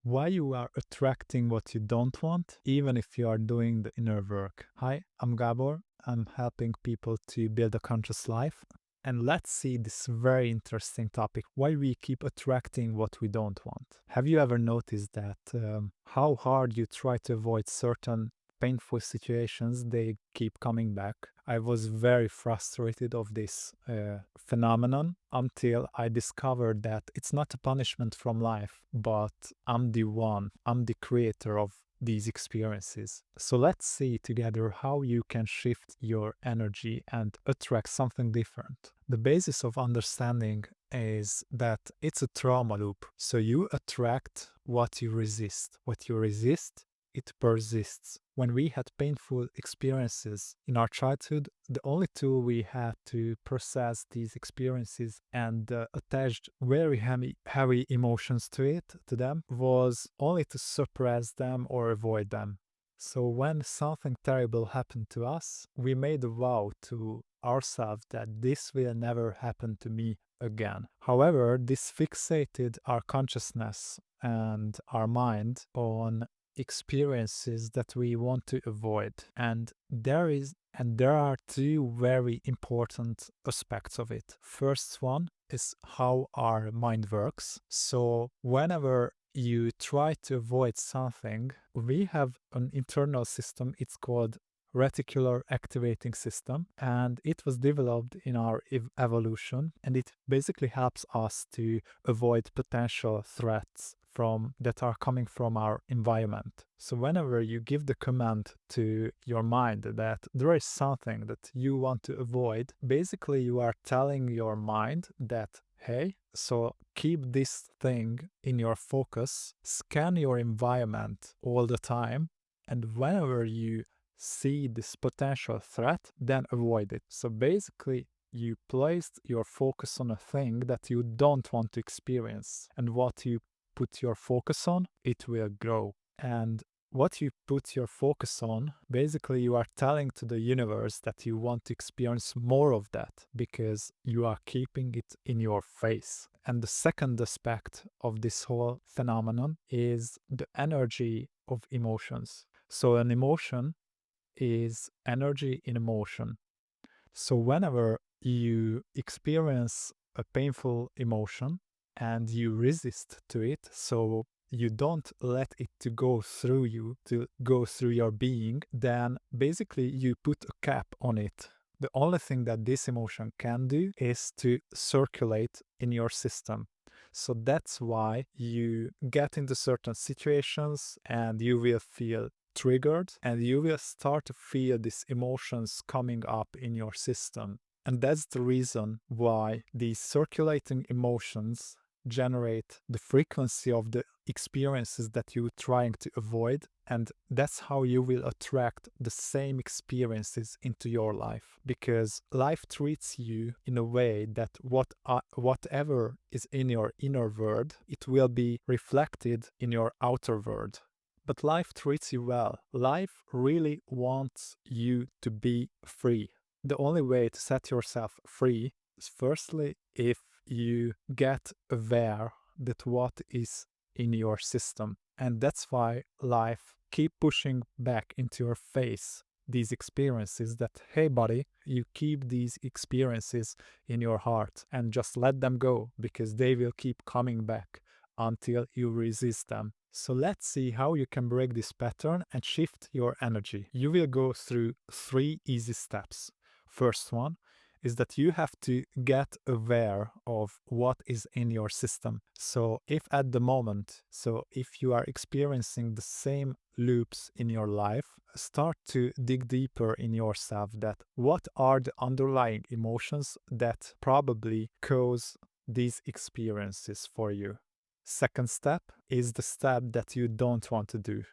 Why you are attracting what you don't want, even if you are doing the inner work. Hi, I'm Gabor. I'm helping people to build a conscious life. And let's see this very interesting topic, why we keep attracting what we don't want. Have you ever noticed that how hard you try to avoid certain painful situations, they keep coming back? I was very frustrated of this phenomenon until I discovered that it's not a punishment from life, but I'm the creator of these experiences. So let's see together how you can shift your energy and attract something different. The basis of understanding is that it's a trauma loop. So you attract what you resist. What you resist, it persists. When we had painful experiences in our childhood, the only tool we had to process these experiences and attached very heavy emotions to them, was only to suppress them or avoid them. So when something terrible happened to us, we made a vow to ourselves that this will never happen to me again. However, this fixated our consciousness and our mind on experiences that we want to avoid. And there are two very important aspects of it. First one is how our mind works. So whenever you try to avoid something, we have an internal system. It's called reticular activating system, and it was developed in our evolution, and it basically helps us to avoid potential threats from that are coming from our environment. So whenever you give the command to your mind that there is something that you want to avoid, basically you are telling your mind that, hey, so keep this thing in your focus, scan your environment all the time, and whenever you see this potential threat, then avoid it. So basically, you placed your focus on a thing that you don't want to experience. And what you put your focus on, it will grow. And what you put your focus on, basically, you are telling to the universe that you want to experience more of that because you are keeping it in your face. And the second aspect of this whole phenomenon is the energy of emotions. So, an emotion is energy in motion. So whenever you experience a painful emotion and you resist to it, so you don't let it to go through you, to go through your being, then basically you put a cap on it. The only thing that this emotion can do is to circulate in your system. So that's why you get into certain situations and you will feel triggered and you will start to feel these emotions coming up in your system. And that's the reason why these circulating emotions generate the frequency of the experiences that you're trying to avoid, and that's how you will attract the same experiences into your life, because life treats you in a way that whatever is in your inner world, it will be reflected in your outer world. But life treats you well. Life really wants you to be free. The only way to set yourself free is firstly if you get aware that what is in your system. And that's why life keep pushing back into your face these experiences that, hey buddy, you keep these experiences in your heart and just let them go because they will keep coming back until you resist them. So let's see how you can break this pattern and shift your energy. You will go through 3 easy steps. First one is that you have to get aware of what is in your system. So if at the moment, so if you are experiencing the same loops in your life, start to dig deeper in yourself that what are the underlying emotions that probably cause these experiences for you. Second step is the step that you don't want to do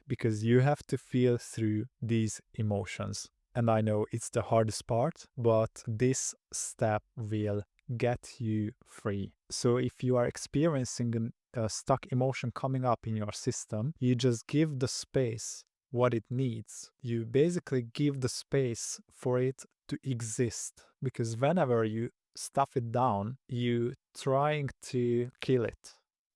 because you have to feel through these emotions. And I know it's the hardest part, but this step will get you free. So if you are experiencing a stuck emotion coming up in your system, you just give the space what it needs. You basically give the space for it to exist, because whenever you stuff it down, you trying to kill it.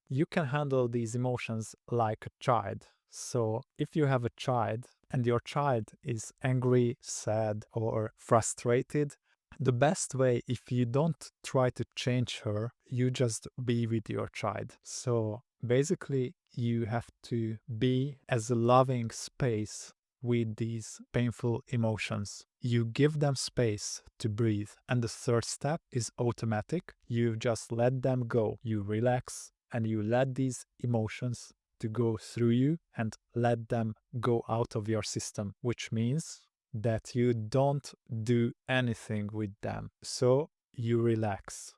you can handle these emotions like a child. So if you have a child and your child is angry, sad, or frustrated, the best way, if you don't try to change her, you just be with your child. So basically, you have to be as a loving space with these painful emotions. You give them space to breathe. And the third step is automatic. You just let them go. You relax and you let these emotions to go through you and let them go out of your system, which means that you don't do anything with them. So you relax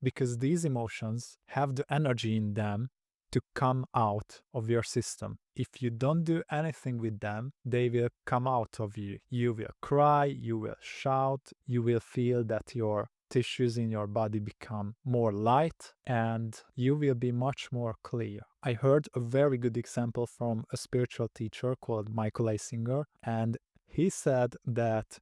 because these emotions have the energy in them to come out of your system. If you don't do anything with them, they will come out of you. You will cry, you will shout, you will feel that your tissues in your body become more light and you will be much more clear. I heard a very good example from a spiritual teacher called Michael Eisinger, and he said that,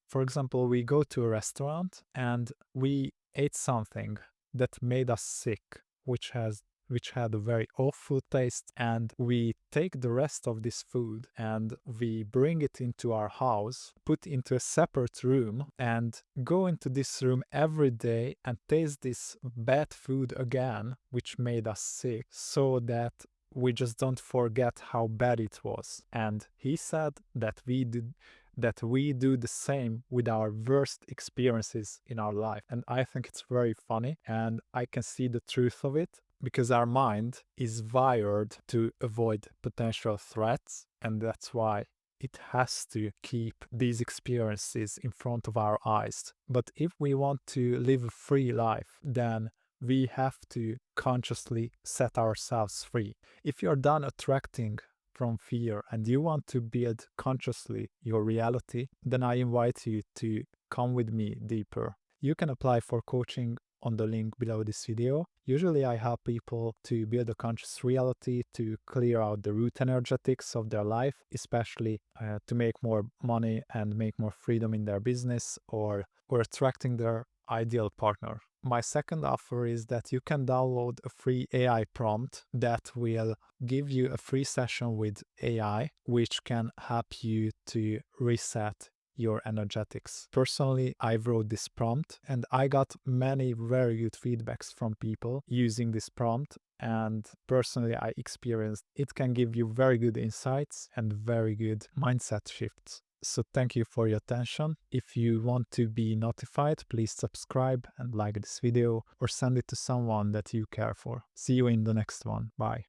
for example, we go to a restaurant and we ate something that made us sick, which had a very awful taste, and we take the rest of this food and we bring it into our house, put into a separate room, and go into this room every day and taste this bad food again, which made us sick, so that we just don't forget how bad it was. And he said that we do the same with our worst experiences in our life. And I think it's very funny, and I can see the truth of it because our mind is wired to avoid potential threats, and that's why it has to keep these experiences in front of our eyes. But if we want to live a free life, then we have to consciously set ourselves free. If you're done attracting from fear and you want to build consciously your reality, then I invite you to come with me deeper. You can apply for coaching on the link below this video. Usually I help people to build a conscious reality, to clear out the root energetics of their life, especially to make more money and make more freedom in their business, or attracting their ideal partner. My second offer is that you can download a free AI prompt that will give you a free session with AI, which can help you to reset your energetics. Personally, I wrote this prompt and I got many very good feedbacks from people using this prompt, and personally I experienced it can give you very good insights and very good mindset shifts. So thank you for your attention. If you want to be notified, please subscribe and like this video or send it to someone that you care for. See you in the next one. Bye.